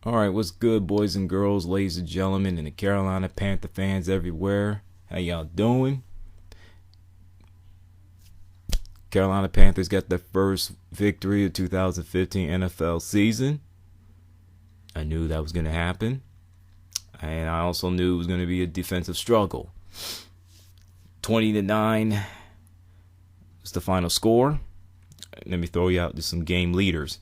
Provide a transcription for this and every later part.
All right, what's good, boys and girls, ladies and gentlemen, and the Carolina Panther fans everywhere? How y'all doing? Carolina Panthers got their first victory of 2015 NFL season. I knew that was going to happen, and I also knew it was going to be a defensive struggle. 20-9 was the final score. Let me throw you out to some game leaders.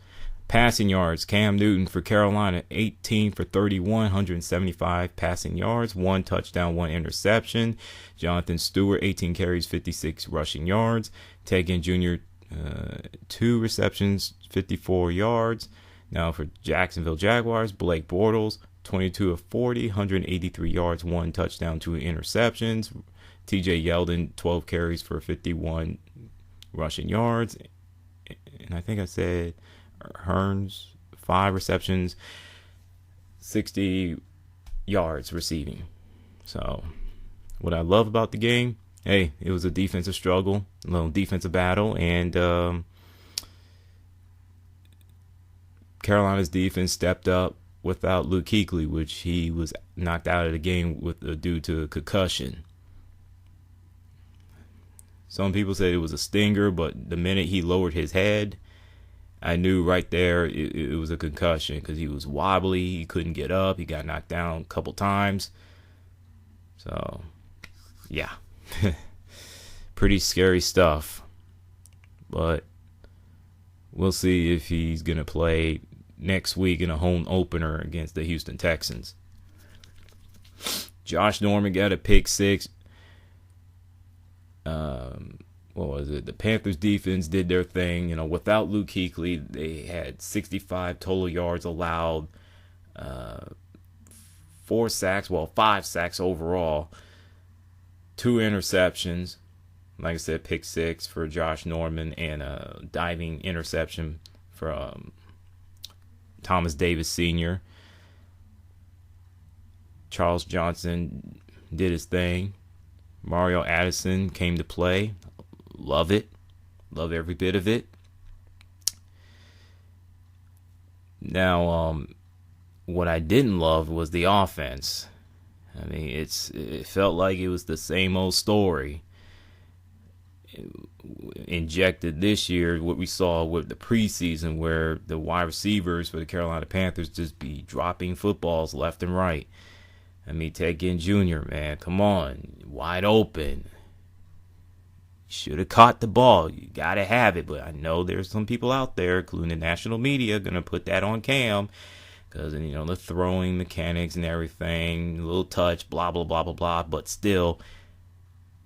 Passing yards, Cam Newton for Carolina, 18 for 31, 175 passing yards, 1 touchdown, 1 interception. Jonathan Stewart, 18 carries, 56 rushing yards. Ted Ginn Jr., 2 receptions, 54 yards. Now for Jacksonville Jaguars, Blake Bortles, 22 of 40, 183 yards, 1 touchdown, 2 interceptions. TJ Yeldon, 12 carries for 51 rushing yards. And I think I said Hearns, 5 receptions, 60 yards receiving. So, what I love about the game, hey, it was a defensive struggle, a little defensive battle, and Carolina's defense stepped up without Luke Kuechly, which he was knocked out of the game due to a concussion. Some people say it was a stinger, but the minute he lowered his head, I knew right there it was a concussion because he was wobbly. He couldn't get up. He got knocked down a couple times. So, yeah. Pretty scary stuff. But we'll see if he's going to play next week in a home opener against the Houston Texans. Josh Norman got a pick 6. What was it? The Panthers defense did their thing. You know, without Luke Kuechly, they had 65 total yards allowed, 4 sacks, 5 sacks overall, 2 interceptions. Like I said, pick 6 for Josh Norman and a diving interception for Thomas Davis Sr. Charles Johnson did his thing. Mario Addison came to play. Love it. Love every bit of it. Now, what I didn't love was the offense. I mean, it felt like it was the same old story. Injected this year, what we saw with the preseason, where the wide receivers for the Carolina Panthers just be dropping footballs left and right. I mean, Ted Ginn Jr., man, come on, wide open. Should have caught the ball. You got to have it. But I know there's some people out there, including the national media, going to put that on Cam. Because, you know, the throwing mechanics and everything, a little touch, blah, blah, blah, blah, blah. But still,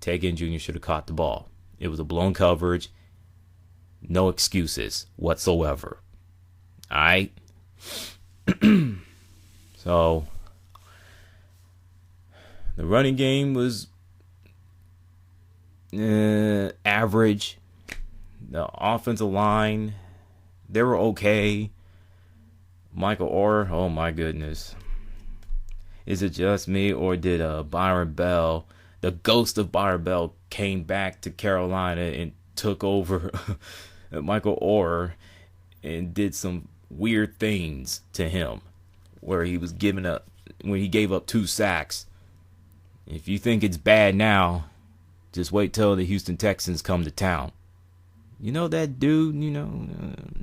Ted Ginn Jr. should have caught the ball. It was a blown coverage. No excuses whatsoever. All right? So, the running game was average. The offensive line, they were okay. Michael Orr, oh my goodness. Is it just me, or did Byron Bell, the ghost of Byron Bell, came back to Carolina and took over Michael Orr and did some weird things to him, where he was when he gave up 2 sacks. If you think it's bad now, just wait till the Houston Texans come to town. You know that dude,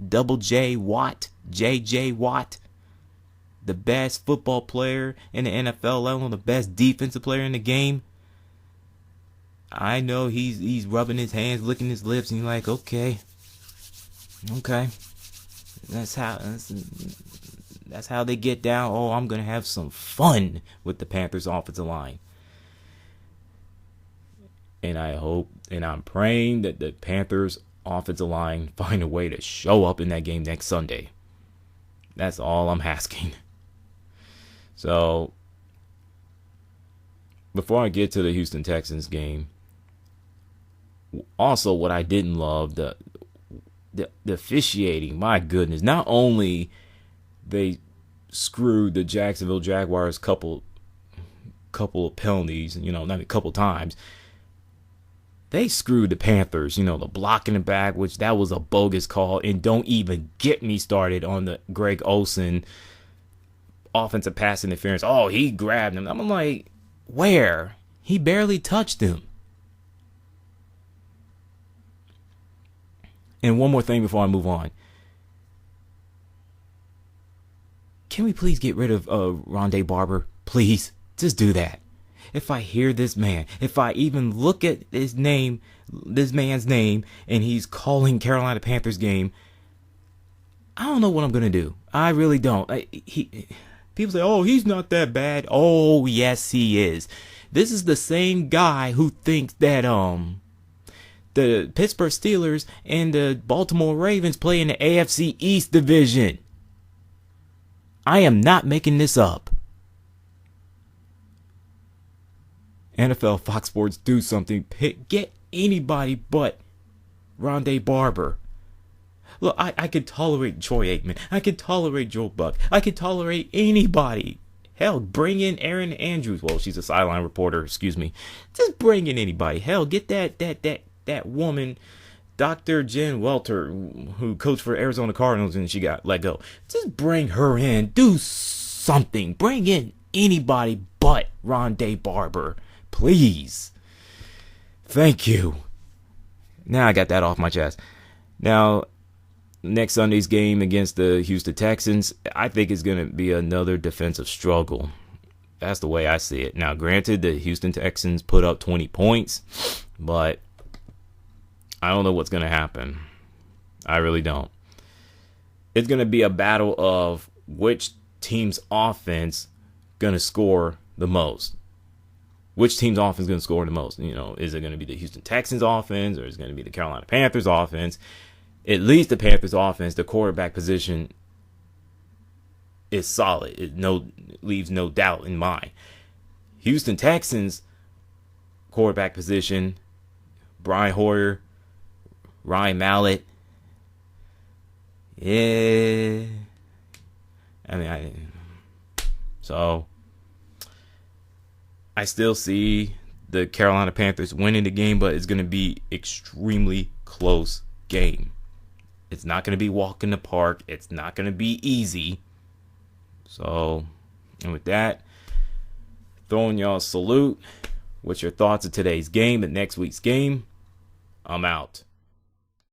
Double J Watt, J.J. Watt, the best football player in the NFL, let alone the best defensive player in the game. I know he's rubbing his hands, licking his lips, and he's like, okay. That's how they get down. Oh, I'm gonna have some fun with the Panthers offensive line. And I hope and I'm praying that the Panthers offensive line find a way to show up in that game next Sunday. That's all I'm asking. So, before I get to the Houston Texans game, also what I didn't love, the officiating, my goodness. Not only they screwed the Jacksonville Jaguars couple of penalties, not a couple times. They screwed the Panthers, the block in the back, which that was a bogus call. And don't even get me started on the Greg Olsen offensive pass interference. Oh, he grabbed him. I'm like, where? He barely touched him. And one more thing before I move on. Can we please get rid of Rondé Barber? Please, just do that. If I hear this man, if I even look at his name, this man's name, and he's calling Carolina Panthers game, I don't know what I'm going to do. I really don't. People say, oh, he's not that bad. Oh, yes, he is. This is the same guy who thinks that the Pittsburgh Steelers and the Baltimore Ravens play in the AFC East division. I am not making this up. NFL, Fox Sports, do something. Get anybody but Rondé Barber. Look, I could tolerate Troy Aikman. I could tolerate Joe Buck. I could tolerate anybody. Hell, bring in Erin Andrews. Well, she's a sideline reporter, excuse me. Just bring in anybody. Hell, get that woman, Dr. Jen Welter, who coached for Arizona Cardinals and she got let go. Just bring her in. Do something. Bring in anybody but Rondé Barber. Please. Thank you. Now I got that off my chest. Now, next Sunday's game against the Houston Texans, I think it's going to be another defensive struggle. That's the way I see it. Now, granted, the Houston Texans put up 20 points, but I don't know what's going to happen. I really don't. It's going to be a battle of which team's offense going to score the most. Which team's offense is going to score the most? You know, is it going to be the Houston Texans offense or is it going to be the Carolina Panthers offense? At least the Panthers offense, the quarterback position is solid. It leaves no doubt in mind. Houston Texans quarterback position, Brian Hoyer, Ryan Mallett. Yeah. So I still see the Carolina Panthers winning the game, but it's going to be extremely close game. It's not going to be walk in the park. It's not going to be easy. So, and with that, throwing y'all a salute. What's your thoughts of today's game and next week's game? I'm out.